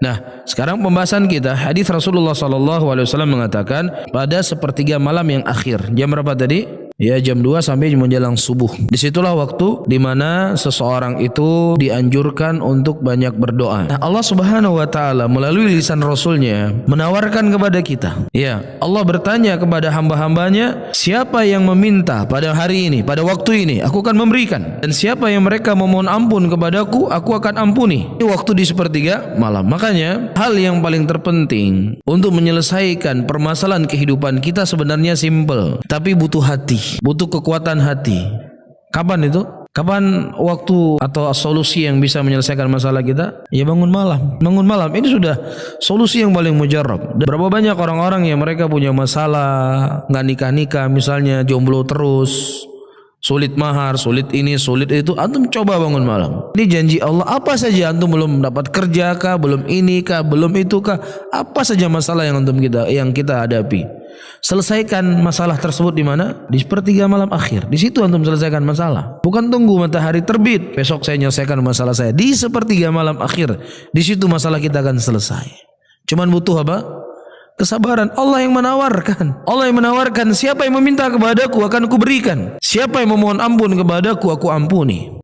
Nah, sekarang pembahasan kita hadis Rasulullah SAW mengatakan pada sepertiga malam yang akhir. Jam berapa tadi? Ya, jam 2 sampai menjelang subuh. Disitulah waktu di mana seseorang itu dianjurkan untuk banyak berdoa. Nah, Allah Subhanahu wa taala melalui lisan Rasulnya menawarkan kepada kita. Ya, Allah bertanya kepada hamba-hambanya, siapa yang meminta pada hari ini, pada waktu ini, aku akan memberikan. Dan siapa yang mereka memohon ampun kepadaku, aku akan ampuni. Ini waktu di sepertiga malam. Makanya hal yang paling terpenting untuk menyelesaikan permasalahan kehidupan kita sebenarnya simple, tapi butuh hati. Butuh kekuatan hati. Kapan itu? Kapan waktu atau solusi yang bisa menyelesaikan masalah kita? Ya bangun malam. Bangun malam ini sudah solusi yang paling mujarab. Berapa banyak orang-orang yang mereka punya masalah, nggak nikah-nikah, misalnya jomblo terus, sulit mahar, sulit ini, sulit itu. Antum coba bangun malam. Ini janji Allah. Apa saja antum belum dapat kerja kah, belum ini kah, belum itu kah? Apa saja masalah yang kita hadapi? Selesaikan masalah tersebut di mana? Di sepertiga malam akhir. Di situ antum selesaikan masalah. Bukan tunggu matahari terbit, besok saya menyelesaikan masalah saya. Di sepertiga malam akhir. Di situ masalah kita akan selesai. Cuman butuh apa? Kesabaran. Allah yang menawarkan. Allah yang menawarkan, siapa yang meminta kepadaku akan aku berikan. Siapa yang memohon ampun kepadaku aku ampuni.